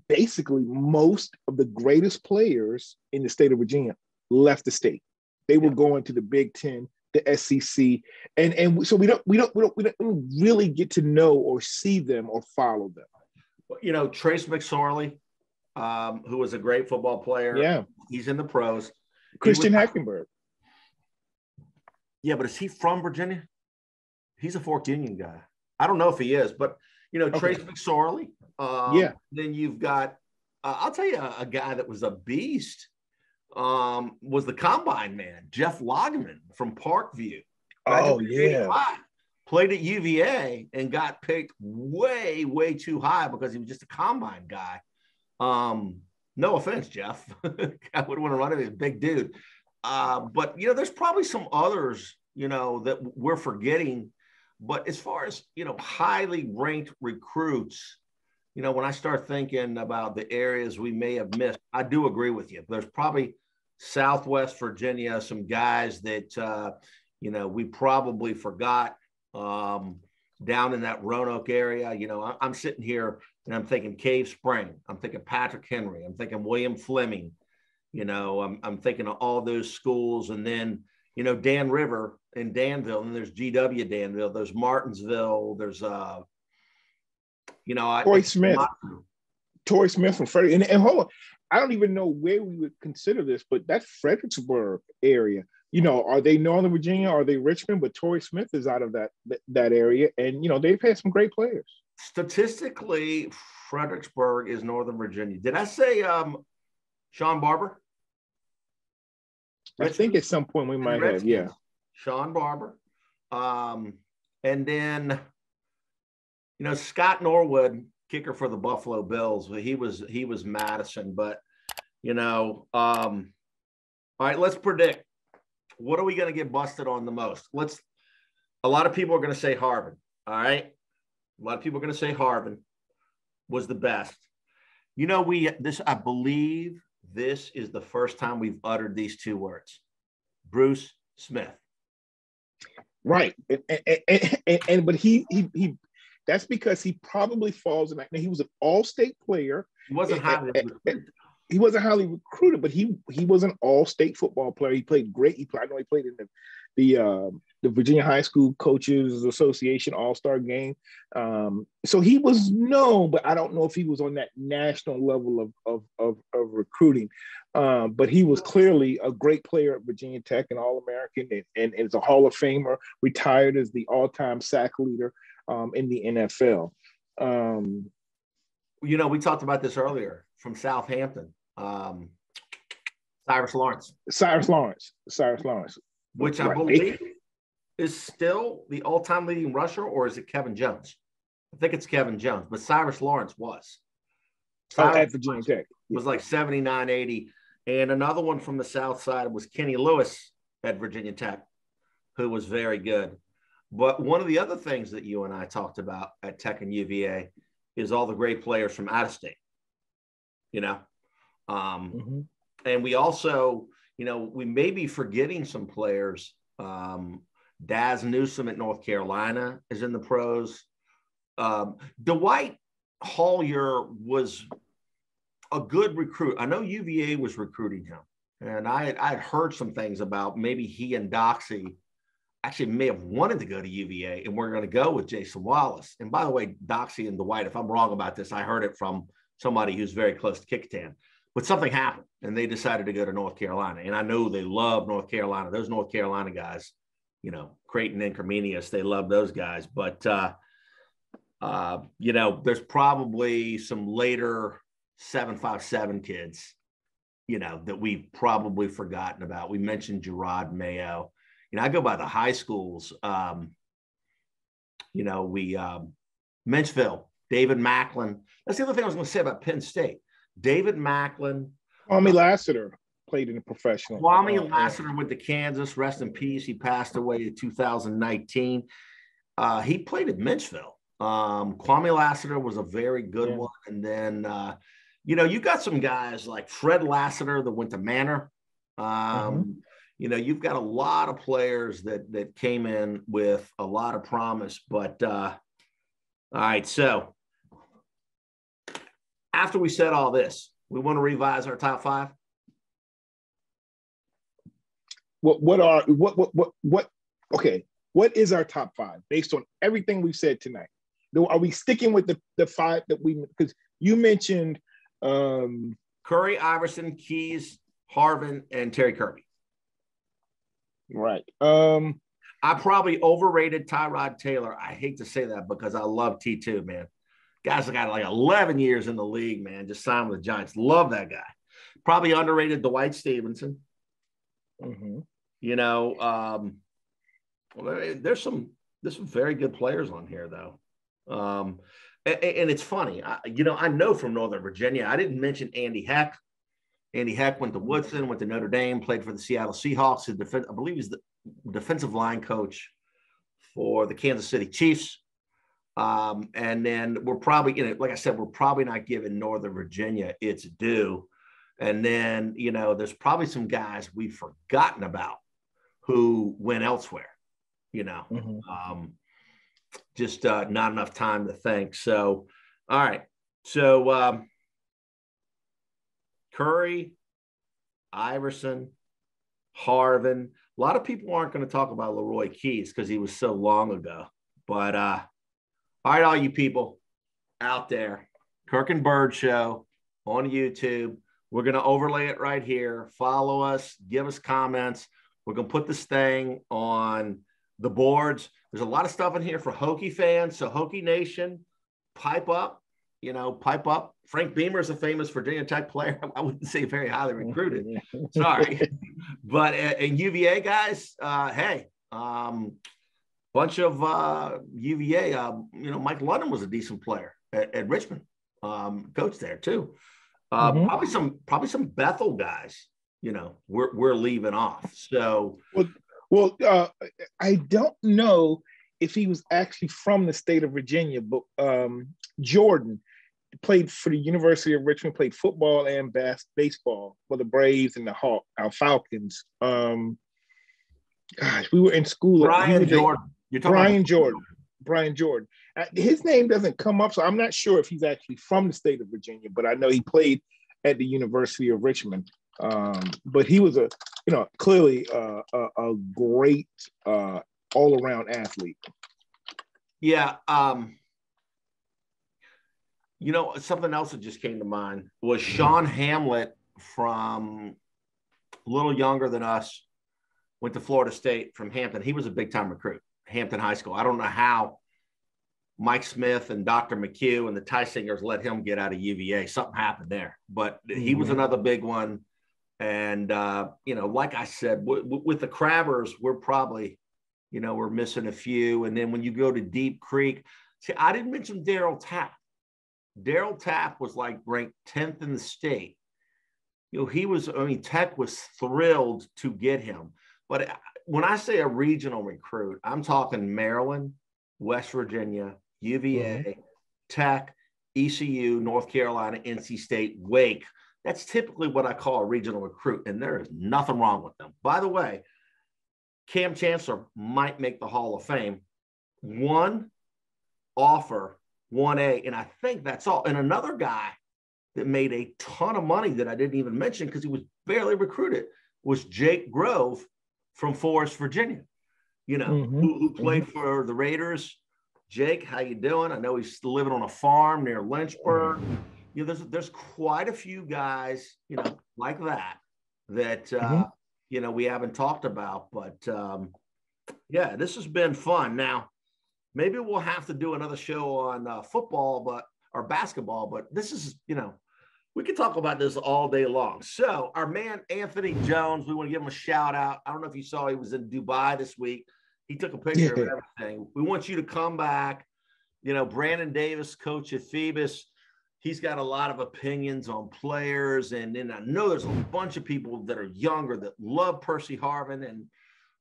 basically most of the greatest players in the state of Virginia left the state. They were going to the Big Ten, the SEC, and so we don't really get to know or see them or follow them. Trace McSorley, who was a great football player. Yeah, he's in the pros. Christian Hackenberg. Yeah, but is he from Virginia? He's a Fork Union guy. I don't know if he is, but Trace McSorley. Then you've got, I'll tell you, a guy that was a beast was the combine man, Jeff Loggeman from Parkview. Oh, yeah. Played at UVA and got picked way, way too high because he was just a combine guy. No offense, Jeff. I would want to run him. He's a big dude. But, there's probably some others, that we're forgetting. But as far as, highly ranked recruits, when I start thinking about the areas we may have missed, I do agree with you. There's probably Southwest Virginia, some guys that, we probably forgot down in that Roanoke area. I'm sitting here and I'm thinking Cave Spring. I'm thinking Patrick Henry. I'm thinking William Fleming. I'm thinking of all those schools. And then, Dan River in Danville, and there's GW Danville, there's Martinsville, there's Torrey Smith from Frederick. And hold on, I don't even know where we would consider this, but that Fredericksburg area, are they Northern Virginia? Are they Richmond? But Torrey Smith is out of that area, and they've had some great players. Statistically, Fredericksburg is Northern Virginia. Did I say Sean Barber? I think at some point we might have, yeah. Sean Barber. And then, Scott Norwood, kicker for the Buffalo Bills. He was Madison, but, all right, let's predict. What are we going to get busted on the most? A lot of people are going to say Harvin, all right? A lot of people are going to say Harvin was the best. I believe this is the first time we've uttered these two words, Bruce Smith. Right. But he that's because he probably falls in that. Now, he was an all-state player. He wasn't highly recruited. He wasn't highly recruited, but he was an all-state football player. He played great. I know he played in the Virginia High School Coaches Association All-Star game. So he was known, but I don't know if he was on that national level of recruiting. But he was clearly a great player at Virginia Tech, an All-American, and is a Hall of Famer, retired as the all-time sack leader in the NFL. We talked about this earlier from Southampton. Cyrus Lawrence. Which I believe is still the all-time leading rusher, or is it Kevin Jones? I think it's Kevin Jones, but Cyrus Lawrence was. At Virginia Tech. Was like 79, 80. And another one from the South Side was Kenny Lewis at Virginia Tech, who was very good. But one of the other things that you and I talked about at Tech and UVA is all the great players from out of state, And we also, we may be forgetting some players. Daz Newsome at North Carolina is in the pros. Dwight Hollier was a good recruit. I know UVA was recruiting him, and I'd heard some things about maybe he and Doxy actually may have wanted to go to UVA, and we're going to go with Jason Wallace. And by the way, Doxy and Dwight, if I'm wrong about this, I heard it from somebody who's very close to Kickotan. But something happened, and they decided to go to North Carolina. And I know they love North Carolina. Those North Carolina guys, Creighton and Comenius, they love those guys. But, there's probably some later 757 kids, that we've probably forgotten about. We mentioned Gerard Mayo. I go by the high schools. Menchville, David Macklin. That's the other thing I was going to say about Penn State. David Macklin. Kwame Lassiter played in the professional. Kwame Lassiter went to Kansas. Rest in peace. He passed away in 2019. He played at Menchville. Kwame Lassiter was a very good one. And then, you got some guys like Fred Lassiter that went to Manor. You've got a lot of players that came in with a lot of promise. But, all right, so after we said all this, we want to revise our top five. What is our top five based on everything we've said tonight? Are we sticking with the five that because you mentioned Curry, Iverson, Keys, Harvin, and Terry Kirby. Right. I probably overrated Tyrod Taylor. I hate to say that because I love T2, man. Guys got like 11 years in the league, man. Just signed with the Giants. Love that guy. Probably underrated Dwight Stevenson. There's some very good players on here, though. And it's funny. I know from Northern Virginia. I didn't mention Andy Heck. Andy Heck went to Woodson, went to Notre Dame, played for the Seattle Seahawks. I believe he's the defensive line coach for the Kansas City Chiefs. And then we're probably, like I said, we're probably not giving Northern Virginia its due. And then, there's probably some guys we've forgotten about who went elsewhere, just not enough time to think. So, all right. So, Curry, Iverson, Harvin. lot of people aren't going to talk about Leroy Keys because he was so long ago. But all right, all you people out there, Kirk and Bird Show on YouTube. We're going to overlay it right here. Follow us, give us comments. We're going to put this thing on the boards. There's a lot of stuff in here for Hokie fans. So Hokie Nation, pipe up, pipe up. Frank Beemer is a famous Virginia Tech player. I wouldn't say very highly recruited. Sorry. But and UVA guys, hey, bunch of UVA, Mike London was a decent player at Richmond, coach there too. Probably some Bethel guys, we're leaving off. So, I don't know if he was actually from the state of Virginia, but Jordan played for the University of Richmond, played football and baseball for the Braves and the Falcons. We were in school. Brian Jordan. You're talking Brian Jordan. His name doesn't come up, so I'm not sure if he's actually from the state of Virginia, but I know he played at the University of Richmond. But he was clearly a great all-around athlete. Yeah. Something else that just came to mind was Sean Hamlett, from a little younger than us, went to Florida State from Hampton. He was a big-time recruit, Hampton High School. I don't know how Mike Smith and Dr. McHugh and the Tysingers let him get out of UVA. Something happened there. But he was another big one. And, like I said, with the Crabbers, we're probably, we're missing a few. And then when you go to Deep Creek, see, I didn't mention Daryl Tapp. Daryl Tapp was like ranked 10th in the state. Tech was thrilled to get him. But when I say a regional recruit, I'm talking Maryland, West Virginia, UVA, Tech, ECU, North Carolina, NC State, Wake. That's typically what I call a regional recruit, and there is nothing wrong with them. By the way, Cam Chancellor might make the Hall of Fame. One offer, 1A, and I think that's all. And another guy that made a ton of money that I didn't even mention because he was barely recruited was Jake Grove from Forest, Virginia, who played for the Raiders. Jake, how you doing? I know he's living on a farm near Lynchburg. There's quite a few guys, like that we haven't talked about. But, this has been fun. Now, maybe we'll have to do another show on football or basketball. But this is, we could talk about this all day long. So our man, Anthony Jones, we want to give him a shout out. I don't know if you saw, he was in Dubai this week. He took a picture of everything. We want you to come back. Brandon Davis, coach at Phoebus, he's got a lot of opinions on players. And then I know there's a bunch of people that are younger that love Percy Harden. And,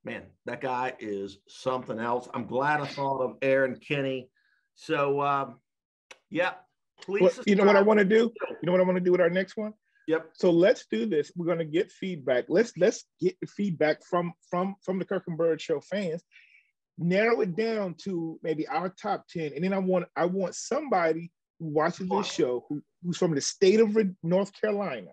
man, that guy is something else. I'm glad I thought of Aaron Kinney. So, please. You know what I want to do? You know what I want to do with our next one? Yep. So let's do this. We're going to get feedback. Let's get the feedback from the Kirk and Bird Show fans. Narrow it down to maybe our top 10, and then I want somebody who watches this show who's from the state of North Carolina.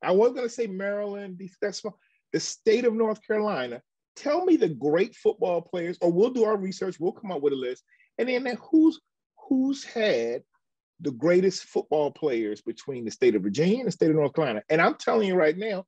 I was going to say Maryland. That's fine. The state of North Carolina. Tell me the great football players, or we'll do our research. We'll come up with a list, and then who's had the greatest football players between the state of Virginia and the state of North Carolina. And I'm telling you right now,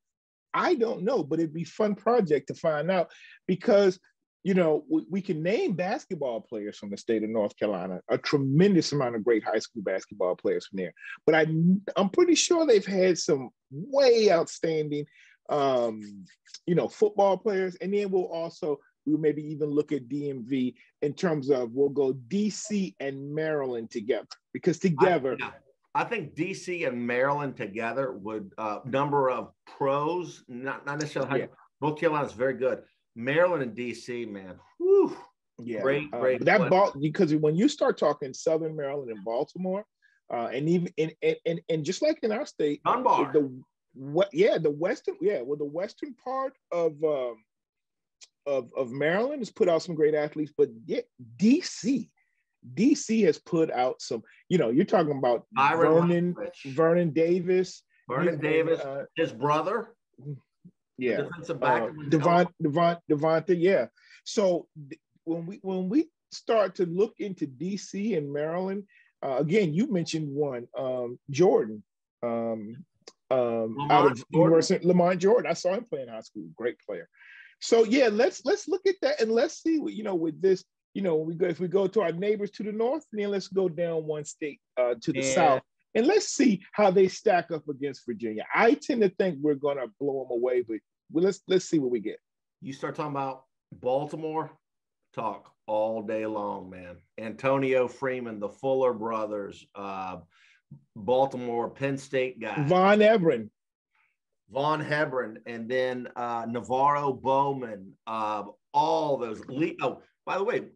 I don't know, but it'd be a fun project to find out because, we can name basketball players from the state of North Carolina, a tremendous amount of great high school basketball players from there. But I'm pretty sure they've had some way outstanding, football players. And then we'll maybe even look at DMV in terms of we'll go DC and Maryland together because together. I think DC and Maryland together would number of pros, not necessarily. North Carolina is very good. Maryland and DC, man. Whew. Yeah. Great. Because when you start talking Southern Maryland and Baltimore, and even and just like in our state, Dunbar. the western part of Maryland has put out some great athletes, but DC has put out some, you're talking about Vernon Davis. Vernon Davis, his brother. Yeah. Defensive back. Devontae, yeah. So when we start to look into DC and Maryland, again, you mentioned one, Jordan, out of University Lamont Jordan. I saw him play in high school. Great player. So yeah, let's look at that and let's see what, with this, if we go to our neighbors to the north, then let's go down one state to the south. And let's see how they stack up against Virginia. I tend to think we're gonna blow them away, but let's see what we get. You start talking about Baltimore, talk all day long, man. Antonio Freeman, the Fuller brothers, Baltimore, Penn State guy. Von Hebron, and then Navarro Bowman, all those. Oh, by the way,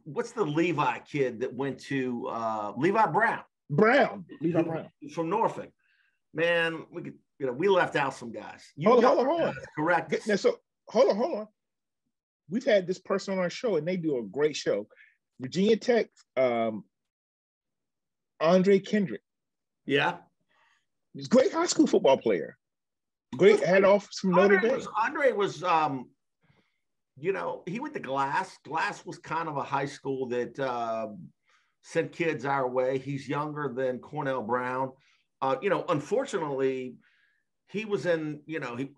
what's the Levi kid that went to Levi Brown? Levi Brown from Norfolk. Man, we left out some guys. Hold on. Correct. Now, so hold on. We've had this person on our show, and they do a great show. Virginia Tech, Andre Kendrick. Yeah, he's a great high school football player. Great head off from Notre Dame. Andre was, he went to Glass. Glass was kind of a high school that sent kids our way. He's younger than Cornell Brown. Unfortunately, he was in,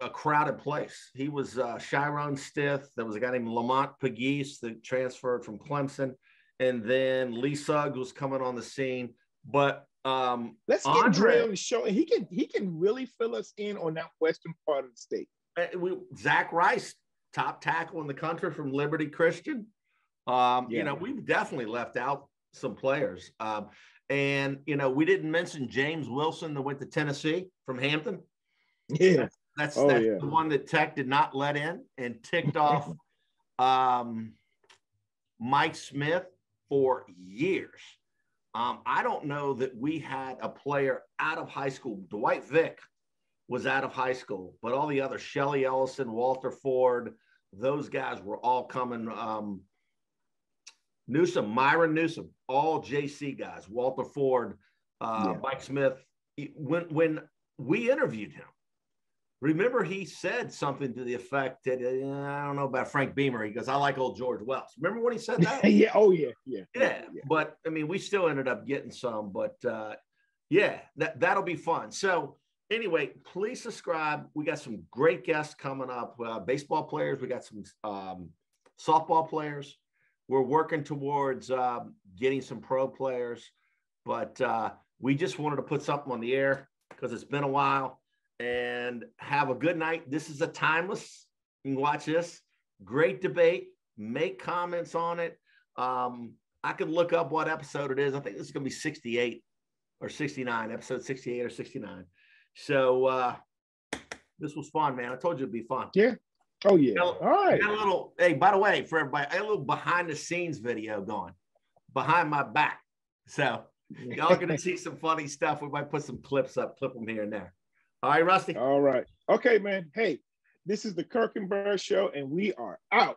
a crowded place. He was Chiron Stith. There was a guy named Lamont Pegues that transferred from Clemson. And then Lee Suggs was coming on the scene. But let's get Dre on the show. And he can really fill us in on that western part of the state. Zach Rice, top tackle in the country from Liberty Christian. We've definitely left out some players. And we didn't mention James Wilson that went to Tennessee from Hampton. Yeah. That's the one that Tech did not let in and ticked off Mike Smith for years. I don't know that we had a player out of high school. Dwight Vick was out of high school, but all the other Shelly Ellison, Walter Ford, those guys were all coming. Myron Newsom, all JC guys, Walter Ford, Mike Smith. When we interviewed him, remember he said something to the effect that, I don't know about Frank Beemer. He goes, I like old George Wells. Remember when he said that? Yeah. Oh, yeah. But, we still ended up getting some. But, that'll be fun. So, anyway, please subscribe. We got some great guests coming up. Baseball players. We got some softball players. We're working towards getting some pro players. But we just wanted to put something on the air because it's been a while. And have a good night. This is a timeless. You can watch this. Great debate. Make comments on it. I could look up what episode it is. I think this is going to be 68 or 69, episode 68 or 69. So this was fun, man. I told you it'd be fun. Yeah. Oh, yeah. All right. Hey, by the way, for everybody, I got a little behind the scenes video going behind my back. So y'all going to see some funny stuff. We might put some clips up, clip them here and there. All right, Rusty. All right. Okay, man. Hey, this is the Kirk and Burr Show, and we are out.